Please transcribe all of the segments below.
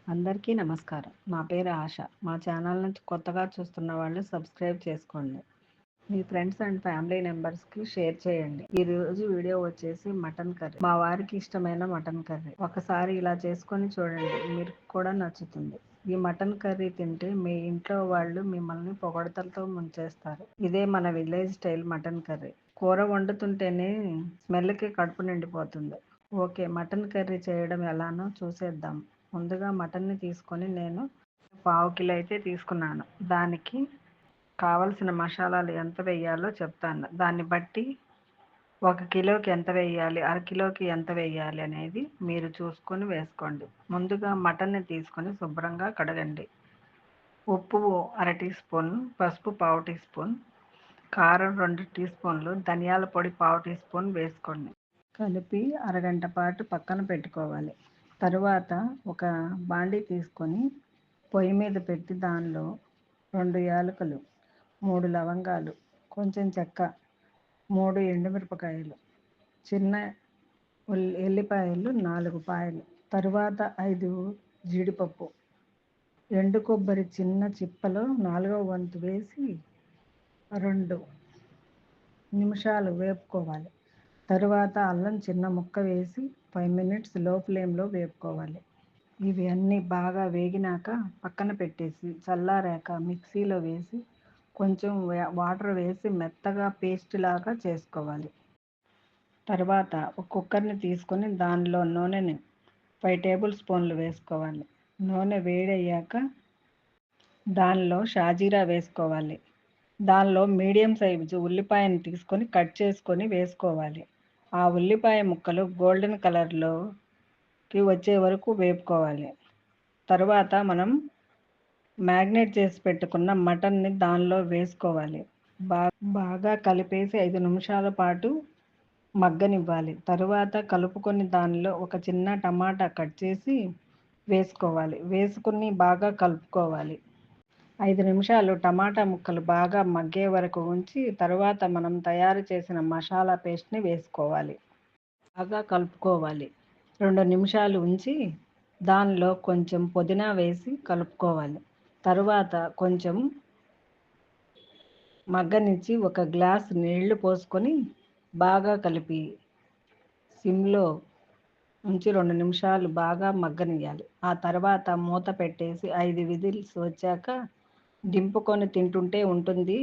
అందరికీ నమస్కారం. నా పేరు ఆశ. మా ఛానల్ నుంచి కొత్తగా చూస్తున్న వాళ్ళు సబ్స్క్రైబ్ చేసుకోండి. మీ ఫ్రెండ్స్ అండ్ ఫ్యామిలీ మెంబర్స్కి షేర్ చేయండి. ఈరోజు వీడియో వచ్చేసి మటన్ కర్రీ. మా వారికి ఇష్టమైన మటన్ కర్రీ. ఒకసారి ఇలా చేసుకొని చూడండి, మీరు కూడా నచ్చుతుంది. ఈ మటన్ కర్రీ తింటే మీ ఇంట్లో వాళ్ళు మిమ్మల్ని పొగడతలతో ముంచేస్తారు. ఇదే మన విలేజ్ స్టైల్ మటన్ కర్రీ. కూర వండుతుంటేనే స్మెల్కి కడుపు నిండిపోతుంది. ఓకే, మటన్ కర్రీ చేయడం ఎలానో చూసేద్దాం. ముందుగా మటన్ని తీసుకొని నేను 1/2 కిలో అయితే తీసుకున్నాను. దానికి కావలసిన మసాలాలు ఎంత వేయాలో చెప్తాను. దాన్ని బట్టి 1 కిలోకి ఎంత వేయాలి, అరకిలోకి ఎంత వేయాలి అనేది మీరు చూసుకొని వేసుకోండి. ముందుగా మటన్ని తీసుకొని శుభ్రంగా కడగండి. ఉప్పు 1/2 టీ స్పూన్, పసుపు 1/2 టీ స్పూన్, కారం 2 టీ స్పూన్లు, ధనియాల పొడి 1/2 టీ స్పూన్ వేసుకోండి. కలిపి అరగంట పాటు పక్కన పెట్టుకోవాలి. తరువాత ఒక బాండీ తీసుకొని పొయ్యి మీద పెట్టి దానిలో 2 యాలకులు, 3 లవంగాలు, కొంచెం చెక్క, 3 ఎండుమిరపకాయలు, చిన్న ఎల్లిపాయలు 4 పాయలు, తరువాత 5 జీడిపప్పు, ఎండు కొబ్బరి చిన్న చిప్పలో 4వ వంతు వేసి 2 నిమిషాలు వేపుకోవాలి. తరువాత అల్లం చిన్న ముక్క వేసి 5 మినిట్స్ లో ఫ్లేమ్లో వేపుకోవాలి. ఇవి అన్నీ బాగా వేగినాక పక్కన పెట్టేసి చల్లారాక మిక్సీలో వేసి కొంచెం వాటర్ వేసి మెత్తగా పేస్ట్ లాగా చేసుకోవాలి. తర్వాత ఒక కుక్కర్ని తీసుకొని దానిలో నూనెని 5 టేబుల్ స్పూన్లు వేసుకోవాలి. నూనె వేడయ్యాక దానిలో షాజీరా వేసుకోవాలి. దానిలో మీడియం సైజు ఉల్లిపాయను తీసుకొని కట్ చేసుకొని వేసుకోవాలి. ఆ ఉల్లిపాయ ముక్కలు గోల్డెన్ కలర్లోకి వచ్చే వరకు వేపుకోవాలి. తర్వాత మనం మ్యాగ్నేట్ చేసి పెట్టుకున్న మటన్ని దానిలో వేసుకోవాలి. బాగా కలిపేసి 5 నిమిషాల పాటు మగ్గనివ్వాలి. తరువాత కలుపుకొని దానిలో ఒక చిన్న టమాటా కట్ చేసి వేసుకోవాలి. వేసుకుని బాగా కలుపుకోవాలి. 5 నిమిషాలు టమాటా ముక్కలు బాగా మగ్గే వరకు ఉంచి తరువాత మనం తయారు చేసిన మసాలా పేస్ట్ని వేసుకోవాలి. బాగా కలుపుకోవాలి. 2 నిమిషాలు ఉంచి దానిలో కొంచెం పుదీనా వేసి కలుపుకోవాలి. తరువాత కొంచెం మగ్గనిచ్చి ఒక గ్లాస్ నీళ్లు పోసుకొని బాగా కలిపి సిమ్లో ఉంచి 2 నిమిషాలు బాగా మగ్గనియాలి. ఆ తర్వాత మూత పెట్టేసి 5 విజిల్స్ వచ్చాక దింపుకొని తింటుంటే ఉంటుంది.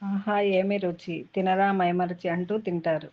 ఆహా, ఏమి రుచి! తినరా మైమరిచి అంటూ తింటారు.